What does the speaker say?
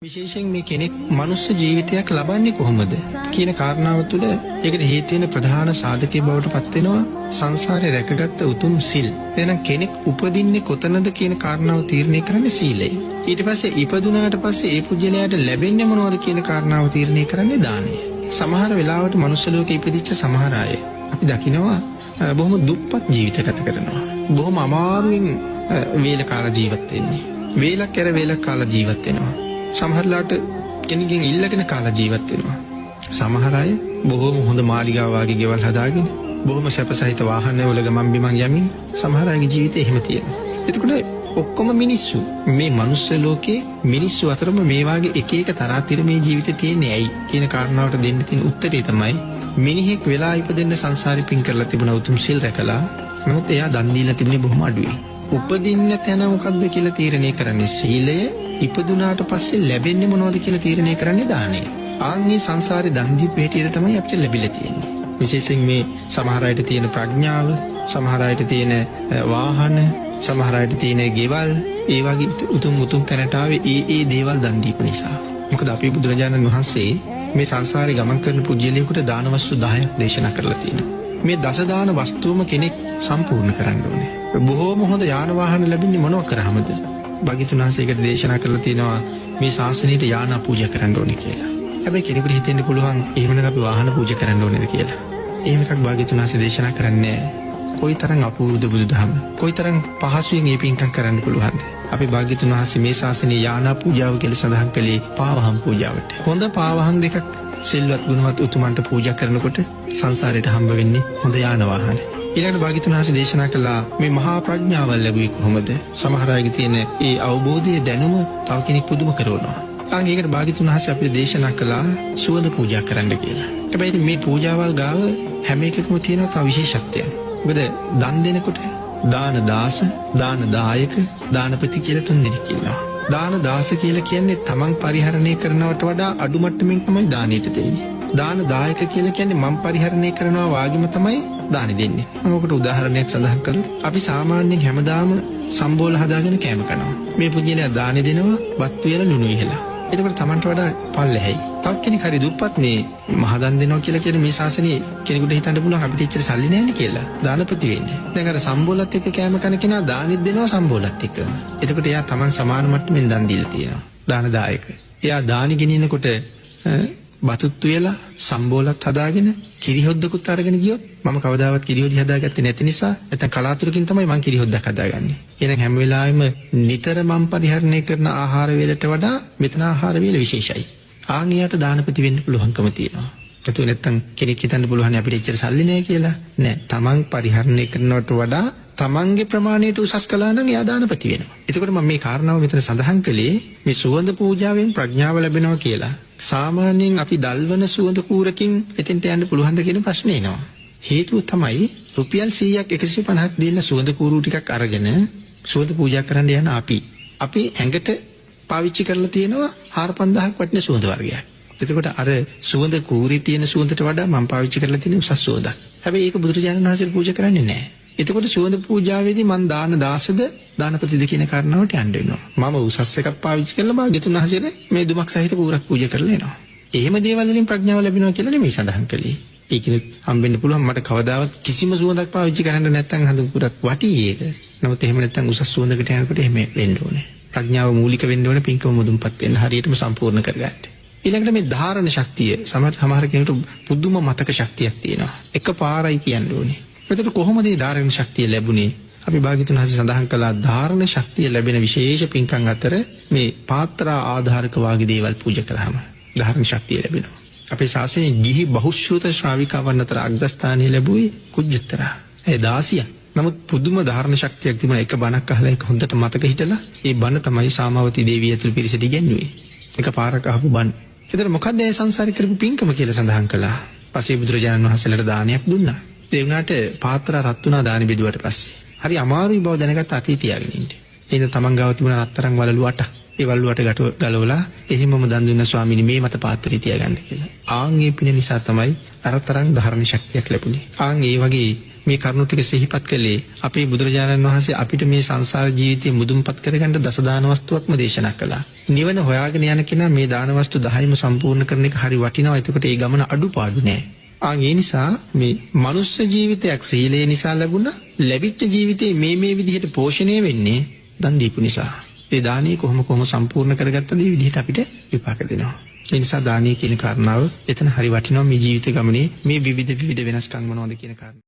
විශේෂයෙන් මේ කෙනෙක් මනුස්ස ජීවිතයක් ලබන්නේ කොහොමද කියන කාරණාව තුළ ඒකට හේතු වෙන ප්‍රධාන සාධකයේ බවට පත් වෙනවා සංසාරේ රැකගත්ත උතුම් සිල්. එහෙනම් කෙනෙක් උපදින්නේ කොතනද කියන කාරණාව තීරණය කරන්නේ සීලය. ඊට පස්සේ ඉපදුනාට පස්සේ ඒ පුජ්‍යලයට ලැබෙන්නේ මොනවද කියන කාරණාව තීරණය කරන්නේ දානය. සමහර වෙලාවට මනුස්ස ලෝකේ ඉපදිච්ච සමහර අය අපි දකිනවා බොහොම දුප්පත් ජීවිත ගත කරනවා. බොහොම අමාරුවෙන් වේල කාලා ජීවත් වෙන්නේ. වේලක් කර වේලක් කාලා ජීවත් වෙනවා. සමහරලාට කෙනෙක්ගෙන් ඉල්ලගෙන කාලා ජීවත් වෙනවා. සමහර අය බොහොම හොඳ මාලිගාව වගේ ගෙවල් හදාගෙන බොහොම සැපසහිත වාහන වල ගමන් බිමන් යමින් සමහර අයගේ ජීවිතේ එහෙම තියෙනවා. එතකොට ඔක්කොම මිනිස්සු මේ මනුස්ස ලෝකේ මිනිස්සු අතරම මේ වාගේ එක එක තරාතිරමේ ජීවිතේ තියෙන්නේ ඇයි කියන කාරණාවට දෙන්න තියෙන උත්තරේ තමයි මිනිහෙක් වෙලා ඉපදෙන්න සංසාරේ පින් කරලා තිබුණ උතුම් සිල් රැකලා නමුත් එයා දන් දීලා තිබුණේ බොහොම අඩුයි. උපදින්න තැන මොකද්ද කියලා තීරණය කරන්නේ සීලය. ඉපදුනාට පස්සේ ලැබෙන්නේ මොනවද කියලා තීරණය කරන්නේ දානය. ආන්ගේ සංසාරේ දන් දීපු හැටියට තමයි අපිට ලැබිලා තියෙන්නේ. විශේෂයෙන් මේ සමහර අයට තියෙන ප්‍රඥාව, සමහර අයට තියෙන වාහන, සමහර අයට තියෙන ගෙවල්, ඒ වගේ උතුම් තැනට ආවේ ඒ දේවල් දන් දීපු නිසා. මොකද අපේ බුදුරජාණන් වහන්සේ මේ සංසාරේ ගමන් කරන පුජ්‍යලියෙකුට දාන වස්තු 10ක් දේශනා කරලා තියෙනවා. මේ දස දාන වස්තුවම කෙනෙක් සම්පූර්ණ කරන්න ඕනේ. බොහෝම හොඳ යාන වාහන ලැබෙන්නේ මොනව කරාමද? භාග්‍යවතුන් වහන්සේකට දේශනා කරලා තියෙනවා මේ ශාසනයට යාන පූජා කරන්න ඕනේ කියලා. හැබැයි කෙනෙකුට හිතෙන්න පුළුවන් එහෙමනම් අපි වාහන පූජා කරන්න ඕනේද කියලා. එහෙම එකක් භාග්‍යවතුන් වහන්සේ දේශනා කරන්නේ නැහැ. කොයිතරම් අපූර්වද බුදුදහම. කොයිතරම් පහසුවෙන් මේ පින්කම් කරන්න පුළුවන්ද? අපි භාග්‍යවතුන් වහන්සේ මේ ශාසනයේ යාන පූජාව කියලා සඳහන් කළේ පාවහම් පූජාවට. හොඳ පාවහම් දෙකක් සිල්වත් ගුණවත් උතුමන්ට පූජා කරනකොට සංසාරයට හම්බ වෙන්නේ හොඳ යාන වාහන. ඊළඟට භාග්‍යවතුන් වහන්සේ දේශනා කළා මේ මහා ප්‍රඥාවල් ලැබුවේ කොහොමද? සමහර අයගේ තියෙන ඒ අවබෝධයේ දැනුම තව කෙනෙක් පුදුම කරනවා. ඒකට භාග්‍යවතුන් වහන්සේ අපිට දේශනා කළා සුවඳ පූජා කරන්න කියලා. හැබැයි මේ පූජාවල් ගාව හැම එකකම තියෙන තව විශේෂත්වයක්. මොකද දන් දෙනකොට දාන දාස, දාන දායක, දානපති කියලා තුන් දෙනෙක් ඉන්නවා. දාන දාස කියලා කියන්නේ තමන් පරිහරණය කරනවට වඩා අඩු මට්ටමින් තමයි දානෙට දෙන්නේ. දාන දායක කියලා කියන්නේ මම පරිහරණය කරනවා වාගෙම තමයි දානෙ දෙන්නේ. මම ඔකට උදාහරණයක් සඳහන් කළොත් අපි සාමාන්‍යයෙන් හැමදාම සම්බෝල හදාගෙන කෑම කනවා. මේ පුජ්‍යලයා දානෙ දෙනවා වත් වේලා ලුණු ඉහලා. එතකොට Tamanට වඩා පල්ලෙහැයි. තවත් කෙනෙක් හරි දුප්පත් මේ මහදන් දෙනවා කියලා කියන මේ ශාසනයේ කෙනෙකුට හිතන්න පුළුවන් අපිට ඉච්චර සල්ලි නැහැ නේ කියලා. දානපති වෙන්නේ. දැන් අර සම්බෝලත් එක්ක කෑම කන කෙනා දානෙත් දෙනවා සම්බෝලත් එක්ක. එතකොට එයා Taman සමාන මට්ටමින් දන් දීලා තියෙනවා. දාන දායක. එයා දානි ගෙනිනකොට බතුත් වෙලා සම්බෝලත් හදාගෙන කිරිහොද්දකුත් අරගෙන ගියොත් මම කවදාවත් කිරිහොදි හදාගත්තේ නැති නිසා නැත්නම් කලාතුරකින් තමයි මම කිරිහොද්දක් හදාගන්නේ. එහෙනම් හැම වෙලාවෙම නිතර මම පරිහරණය කරන ආහාර වේලට වඩා මෙතන ආහාර වේල විශේෂයි. ආන්ියට දානපති වෙන්න පුළුවන්කම තියෙනවා. ඒතු නැත්නම් කෙනෙක් හිතන්න පුළුවන් අපිට එච්චර සල්ලි නැහැ කියලා. නෑ. Taman පරිහරණය කරනවට වඩා තමන්ගේ ප්‍රමාණයට උසස් කළා නම් එයා දානපති වෙනවා. එතකොට මම මේ කාරණාව මෙතන සඳහන් කළේ මේ සුවඳ පූජාවෙන් ප්‍රඥාව ලැබෙනවා කියලා. සාමාන්‍යයෙන් අපි දල්වන සුවඳ කූරකින් එතෙන්ට යන්න පුළුවන්ද කියන ප්‍රශ්නේ එනවා. හේතුව තමයි රුපියල් 100ක් 150ක් දීලා සුවඳ කූරු ටිකක් අරගෙන සුවඳ පූජා කරන්න යන අපි ඇඟට පාවිච්චි කරලා තියෙනවා 4000ක් වටින සුවඳ වර්ගයක්. එතකොට අර සුවඳ කූරේ තියෙන සුවඳට වඩා මම පාවිච්චි කරලා තියෙන උසස් සුවඳක්. හැබැයි ඒක බුදුරජාණන් වහන්සේ පූජා කරන්නේ නැහැ. එතකොට සුවඳ පූජාවේදී මම දාන දාසද දානපතිද කියන කාරණාවට යන්න වෙනවා. මම උසස් එකක් පාවිච්චි කරලා භාග්‍යතුන් වහන්සේට මේ දුමක් සහිත කූරක් පූජා කරලා එනවා. එහෙම දේවල් වලින් ප්‍රඥාව ලැබෙනවා කියලා නෙමෙයි සඳහන් කළේ. ඒකිනුත් හම්බෙන්න පුළුවන් මට කවදාවත් කිසිම සුවඳක් පාවිච්චි කරන්න නැත්නම් හඳ කූරක් වටී ඒක. නමුත් එහෙම නැත්නම් උසස් සුවඳකට යනකොට එහෙම වෙන්න ඕනේ. ප්‍රඥාව මූලික වෙන්න ඕනේ පින්කම මුදුන්පත් වෙන්න හරියටම සම්පූර්ණ කරගන්න. ඊළඟට මේ ධාරණ ශක්තිය සමහර කෙනෙකුට පුදුම මතක ශක්තියක් තියෙනවා. එකපාරයි කියන්න ඕනේ. එතකොට කොහොමද මේ ධාරණ ශක්තිය ලැබුණේ? අපි භාග්‍යවතුන් වහන්සේ සඳහන් කළා ධාරණ ශක්තිය ලැබෙන විශේෂ පින්කම් අතර මේ පාත්‍රා ආධාරක වාගේ දේවල් පූජා කරාම ධාරණ ශක්තිය ලැබෙනවා. අපේ ශාසනයේ ගිහි බහුශ්‍රූත ශ්‍රාවිකාවන් අතර අග්‍රස්ථානීය ලැබුවේ කුජ්ජුත්තරා. ඒ 16. නමුත් පුදුම ධාරණ ශක්තියක් තිබුණා. එක බණක් අහලා ඒක හොඳට මතක හිටලා ඒ බණ තමයි සාමාවතී දේවිය ඇතුළු පිරිසට ඉගෙනුවේ. එක පාරක් අහපු බණ. ඒතර මොකක්ද මේ සංසාරේ කරපු පින්කම කියලා සඳහන් කළා. පස්සේ බුදුරජාණන් වහන්සේලාට දානයක් දුන්නා. ඒ වුණාට පාත්‍ර රත් වුණා දානි බෙදුවට පස්සේ. හරි අමාරුයි බව දැනගත්ත අතීතියගෙන ඉන්න. එහෙනම් තමන් ගාව තිබුණ රත්තරන් වලලු 8. ඒ වලලු 8 ගලවලා එහෙමම දන් දුන්න ස්වාමීනි මේ මත පාත්‍රය තියාගන්න කියලා. ආන් ඒ පින නිසා තමයි අරතරන් ධර්ම ශක්තියක් ලැබුණේ. ආන් ඒ වගේ මේ කරුණු ටික සිහිපත් කළේ අපේ බුදුරජාණන් වහන්සේ අපිට මේ සංසාර ජීවිතේ මුදුන්පත් කරගන්න දස දාන වස්තුවක්ම දේශනා කළා. නිවන හොයාගෙන යන කෙනා මේ දාන වස්තු 10ම සම්පූර්ණ කරන එක හරි වටිනවා. එතකොට ඒ ගමන අඩුපාඩු නෑ. ඒ නිසා මේ මනුස්ස ජීවිතයක් සීලේ නිසා ලැබුණා. ලැබිච්ච ජීවිතේ මේ විදිහට පෝෂණය වෙන්නේ දන් දීපු නිසා. ඒ දානිය කොහොම සම්පූර්ණ කරගත්තද මේ විදිහට අපිට විපාක දෙනවා. ඒ නිසා දානිය කියන කාරණාව එතන හරි වටිනවා මේ ජීවිත ගමනේ මේ විවිධ වෙනස්කම් මොනවද කියන කාරණා.